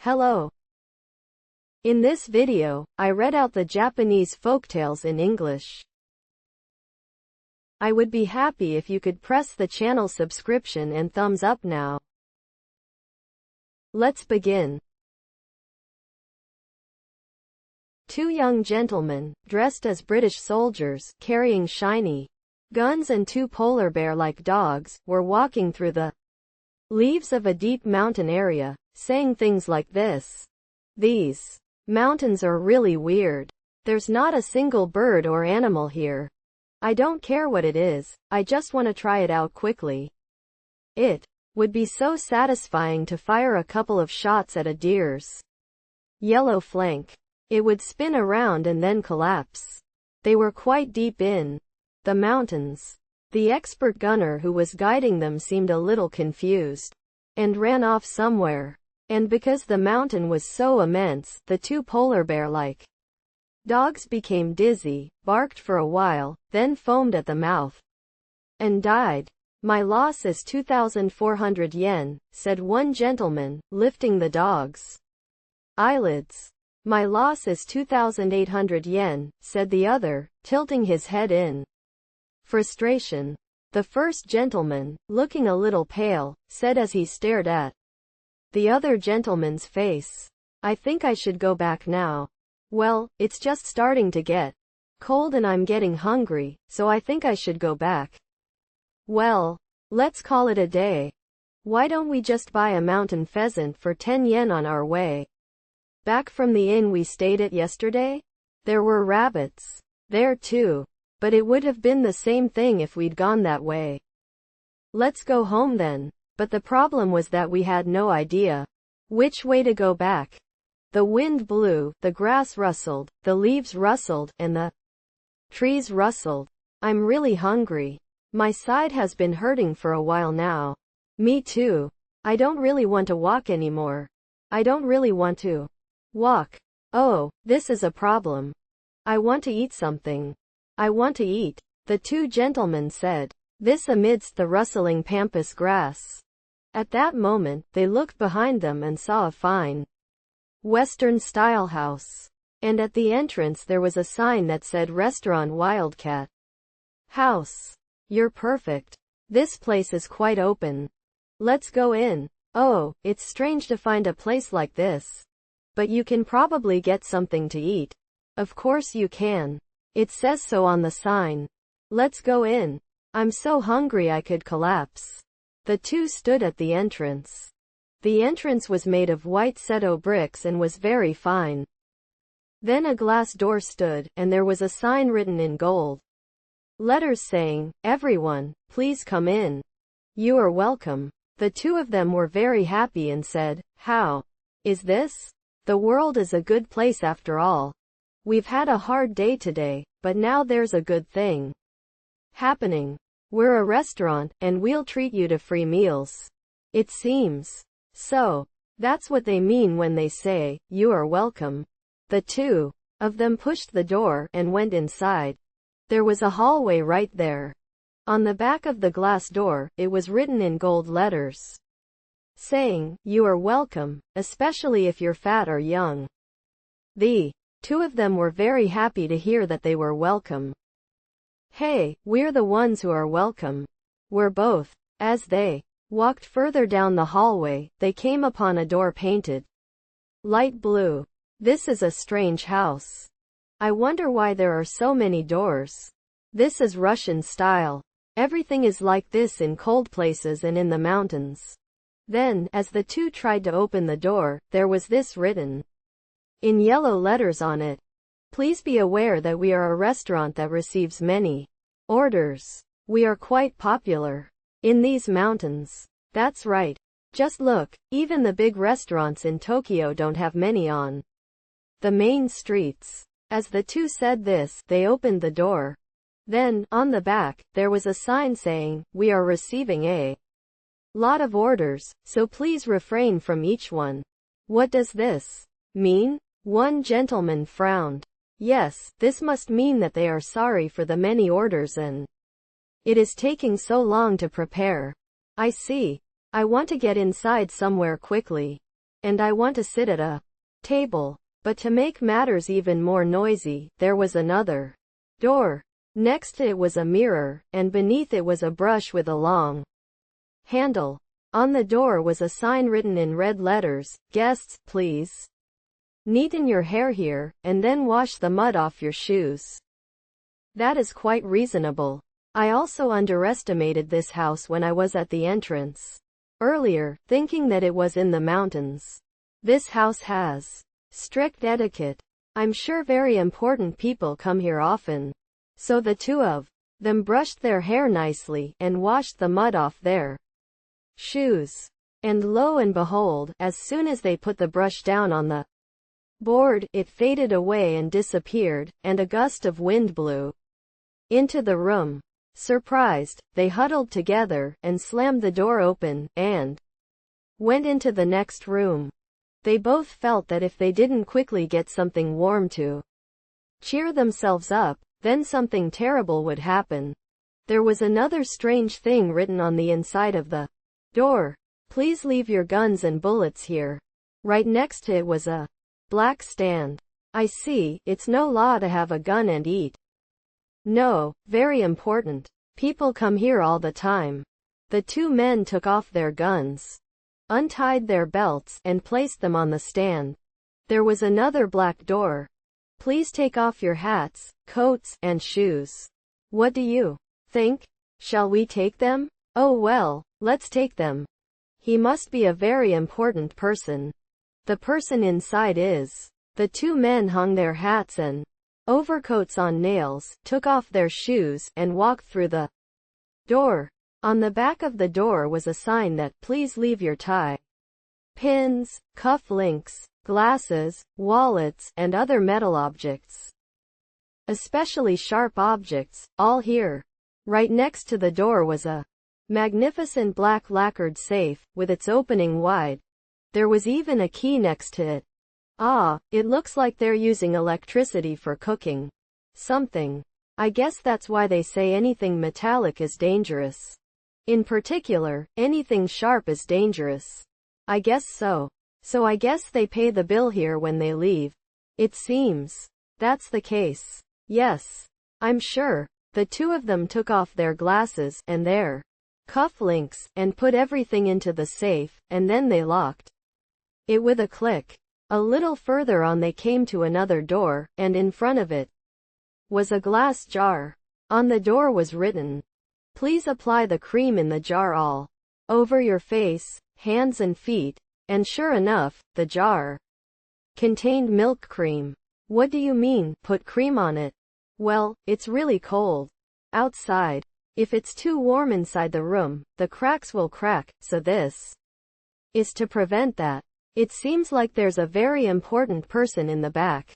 Hello. In this video, I read out the Japanese folktales in English. I would be happy if you could press the channel subscription and thumbs up now. Let's begin. Two young gentlemen, dressed as British soldiers, carrying shiny guns and two polar bear-like dogs, were walking through the leaves of a deep mountain area, saying things like this. These mountains are really weird. There's not a single bird or animal here. I don't care what it is, I just want to try it out quickly. It would be so satisfying to fire a couple of shots at a deer's yellow flank. It would spin around and then collapse. They were quite deep in the mountains. The expert gunner who was guiding them seemed a little confused and ran off somewhere. And because the mountain was so immense, the two polar bear-like dogs became dizzy, barked for a while, then foamed at the mouth and died. My loss is 2,400 yen, said one gentleman, lifting the dog's eyelids. My loss is 2,800 yen, said the other, tilting his head in frustration. The first gentleman, looking a little pale, said as he stared at the other gentleman's face, I think I should go back now. Well, it's just starting to get cold and I'm getting hungry, so I think I should go back. Well, let's call it a day. Why don't we just buy a mountain pheasant for 10 yen on our way back from the inn we stayed at yesterday? There were rabbits there too, but it would have been the same thing if we'd gone that way. Let's go home then. But the problem was that we had no idea which way to go back. The wind blew, the grass rustled, the leaves rustled, and the trees rustled. I'm really hungry. My side has been hurting for a while now. Me too. I don't really want to walk anymore. I don't really want to walk. Oh, this is a problem. I want to eat something. I want to eat, the two gentlemen said, this amidst the rustling pampas grass. At that moment, they looked behind them and saw a fine Western-style house. And at the entrance there was a sign that said Restaurant Wildcat House. You're perfect. This place is quite open. Let's go in. Oh, it's strange to find a place like this. But you can probably get something to eat. Of course you can. It says so on the sign. Let's go in. I'm so hungry I could collapse. The two stood at the entrance. The entrance was made of white Seto bricks and was very fine. Then a glass door stood, and there was a sign written in gold letters saying, everyone, please come in. You are welcome. The two of them were very happy and said, how is this? The world is a good place after all. We've had a hard day today, but now there's a good thing happening. We're a restaurant, and we'll treat you to free meals. It seems. So, that's what they mean when they say, you are welcome. The two of them pushed the door and went inside. There was a hallway right there. On the back of the glass door, it was written in gold letters, saying, you are welcome, especially if you're fat or young. The two of them were very happy to hear that they were welcome. Hey, we're the ones who are welcome. We're both. As they walked further down the hallway, they came upon a door painted light blue. This is a strange house. I wonder why there are so many doors. This is Russian style. Everything is like this in cold places and in the mountains. Then, as the two tried to open the door, there was this written in yellow letters on it. Please be aware that we are a restaurant that receives many orders. We are quite popular in these mountains. That's right. Just look, even the big restaurants in Tokyo don't have many on the main streets. As the two said this, they opened the door. Then, on the back, there was a sign saying, we are receiving a lot of orders, so please refrain from each one. What does this mean? One gentleman frowned. Yes, this must mean that they are sorry for the many orders and it is taking so long to prepare. I see. I want to get inside somewhere quickly. and I want to sit at a table. But to make matters even more noisy, there was another door. Next to it was a mirror, and beneath it was a brush with a long handle. On the door was a sign written in red letters, "Guests, please neaten your hair here, and then wash the mud off your shoes." That is quite reasonable. I also underestimated this house when I was at the entrance earlier, thinking that it was in the mountains. This house has strict etiquette. I'm sure very important people come here often. So the two of them brushed their hair nicely and washed the mud off their shoes. And lo and behold, as soon as they put the brush down on the board, it faded away and disappeared, and a gust of wind blew into the room. Surprised, they huddled together and slammed the door open, and went into the next room. They both felt that if they didn't quickly get something warm to cheer themselves up, then something terrible would happen. There was another strange thing written on the inside of the door. "Please leave your guns and bullets here." Right next to it was a black stand. I see, it's no law to have a gun and eat. No, very important. People come here all the time. The two men took off their guns, untied their belts, and placed them on the stand. There was another black door. "Please take off your hats, coats, and shoes." What do you think? Shall we take them? Oh well, let's take them. He must be a very important person. The person inside is. The two men hung their hats and overcoats on nails, took off their shoes, and walked through the door. On the back of the door was a sign that, "Please leave your tie, pins, cuff links, glasses, wallets, and other metal objects, especially sharp objects, all here." Right next to the door was a magnificent black lacquered safe, with its opening wide. There was even a key next to it. Ah, it looks like they're using electricity for cooking something. I guess that's why they say anything metallic is dangerous. In particular, anything sharp is dangerous. I guess so. So I guess they pay the bill here when they leave. It seems. That's the case. Yes. I'm sure. The two of them took off their glasses, and their cuff links, and put everything into the safe, and then they locked it with a click. A little further on they came to another door, and in front of it was a glass jar. On the door was written, "Please apply the cream in the jar all over your face, hands and feet." And sure enough, the jar contained milk cream. What do you mean, put cream on it? Well, it's really cold outside. If it's too warm inside the room, the cracks will crack, so this is to prevent that. It seems like there's a very important person in the back.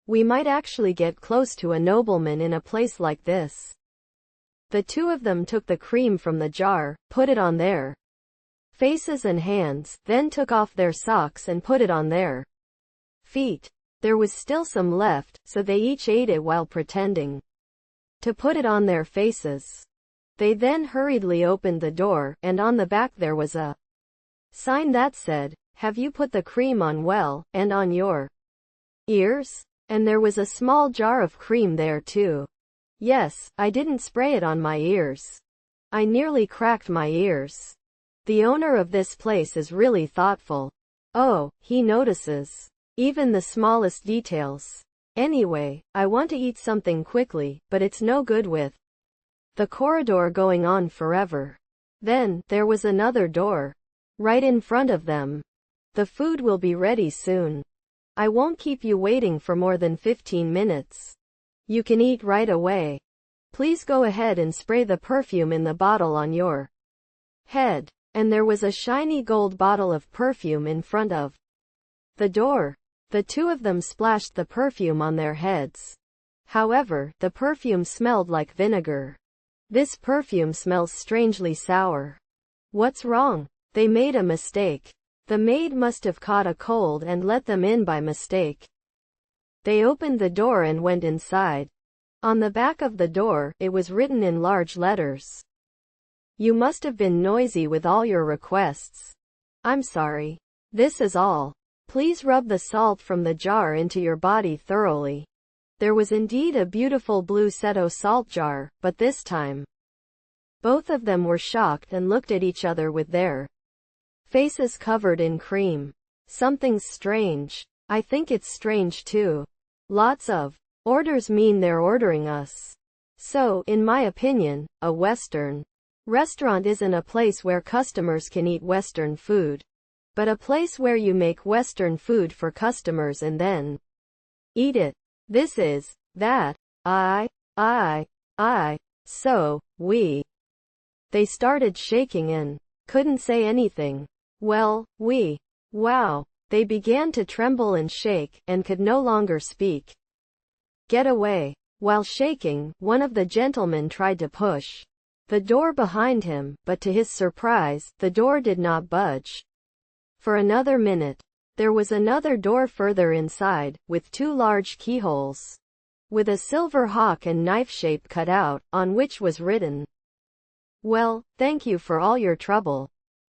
We might actually get close to a nobleman in a place like this. The two of them took the cream from the jar, put it on their faces and hands, then took off their socks and put it on their feet. There was still some left, so they each ate it while pretending to put it on their faces. They then hurriedly opened the door, and on the back there was a sign that said, "Have you put the cream on well, and on your ears?" And there was a small jar of cream there too. Yes, I didn't spray it on my ears. I nearly cracked my ears. The owner of this place is really thoughtful. Oh, he notices even the smallest details. Anyway, I want to eat something quickly, but it's no good with the corridor going on forever. Then, there was another door right in front of them. "The food will be ready soon. I won't keep you waiting for more than 15 minutes. You can eat right away. Please go ahead and spray the perfume in the bottle on your head." And there was a shiny gold bottle of perfume in front of the door. The two of them splashed the perfume on their heads. However, the perfume smelled like vinegar. This perfume smells strangely sour. What's wrong? They made a mistake. The maid must have caught a cold and let them in by mistake. They opened the door and went inside. On the back of the door, it was written in large letters, "You must have been noisy with all your requests. I'm sorry. This is all. Please rub the salt from the jar into your body thoroughly. There was indeed a beautiful blue Seto salt jar, but this time, both of them were shocked and looked at each other with their faces covered in cream. Something's strange. I think it's strange too. Lots of orders mean they're ordering us. So, in my opinion, a Western restaurant isn't a place where customers can eat Western food, but a place where you make Western food for customers and then eat it. This is that. So, they started shaking and couldn't say anything. Well, wow. They began to tremble and shake, and could no longer speak. Get away. While shaking, one of the gentlemen tried to push the door behind him, but to his surprise, the door did not budge. For another minute. There was another door further inside, with 2 large keyholes, with a silver hawk and knife shape cut out, on which was written, "Well, thank you for all your trouble.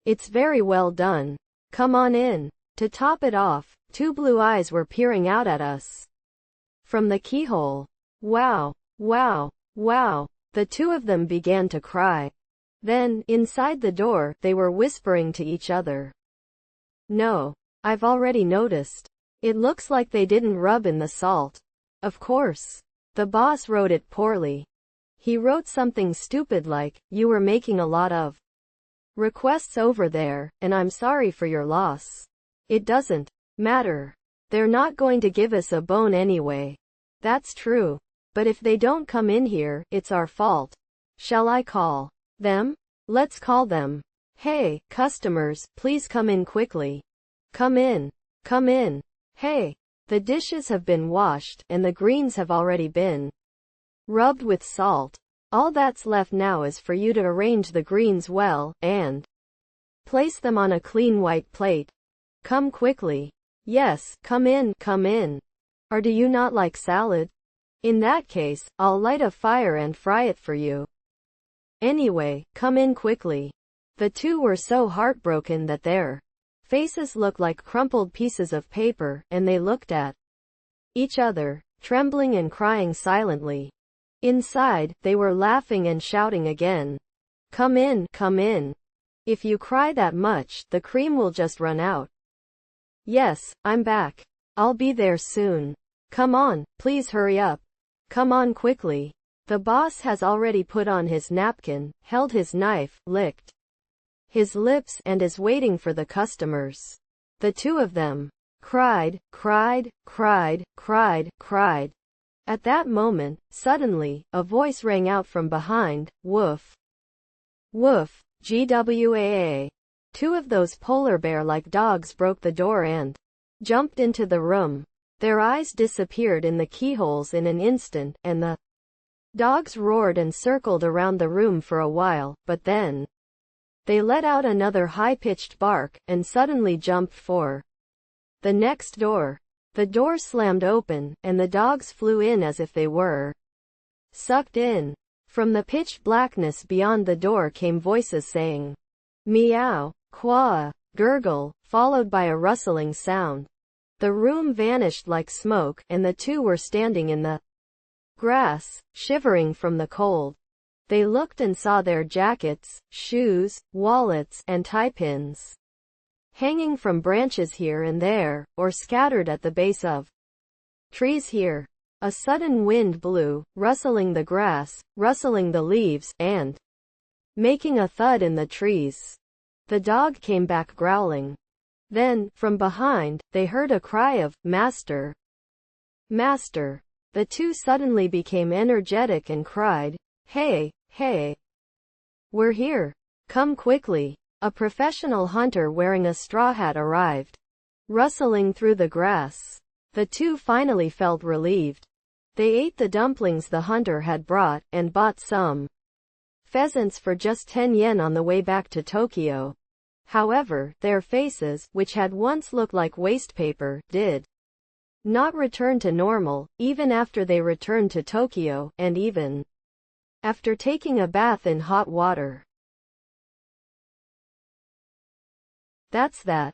It's very well done. Come on in." To top it off, 2 blue eyes were peering out at us from the keyhole. Wow. The 2 of them began to cry. Then, inside the door, they were whispering to each other. No. I've already noticed. It looks like they didn't rub in the salt. Of course. The boss wrote it poorly. He wrote something stupid like, "You were making a lot of requests over there, and I'm sorry for your loss. It doesn't matter. They're not going to give us a bone anyway." That's true. But if they don't come in here, it's our fault. Shall I call them? Let's call them. Hey, customers, please come in quickly. Come in. Hey. The dishes have been washed, and the greens have already been rubbed with salt. All that's left now is for you to arrange the greens well, and place them on a clean white plate. Come quickly. Yes, come in. Or do you not like salad? In that case, I'll light a fire and fry it for you. Anyway, come in quickly. The 2 were so heartbroken that their faces looked like crumpled pieces of paper, and they looked at each other, trembling and crying silently. Inside, they were laughing and shouting again. Come in. If you cry that much, the cream will just run out. Yes, I'm back. I'll be there soon. Come on, please hurry up. Come on quickly. The boss has already put on his napkin, held his knife, licked his lips, and is waiting for the customers. The 2 of them cried. At that moment, suddenly, a voice rang out from behind, "Woof. Woof, GWAA." 2 of those polar bear-like dogs broke the door and jumped into the room. Their eyes disappeared in the keyholes in an instant, and the dogs roared and circled around the room for a while, but then they let out another high-pitched bark, and suddenly jumped for the next door. The door slammed open, and the dogs flew in as if they were sucked in. From the pitch blackness beyond the door came voices saying, "Meow, quaw, gurgle," followed by a rustling sound. The room vanished like smoke, and the 2 were standing in the grass, shivering from the cold. They looked and saw their jackets, shoes, wallets, and tie pins hanging from branches here and there, or scattered at the base of trees here. A sudden wind blew, rustling the grass, rustling the leaves, and making a thud in the trees. The dog came back growling. Then, from behind, they heard a cry of, "Master! Master!" The 2 suddenly became energetic and cried, Hey! We're here. Come quickly." A professional hunter wearing a straw hat arrived, rustling through the grass. The 2 finally felt relieved. They ate the dumplings the hunter had brought, and bought some pheasants for just 10 yen on the way back to Tokyo. However, their faces, which had once looked like waste paper, did not return to normal, even after they returned to Tokyo, and even after taking a bath in hot water. That's that.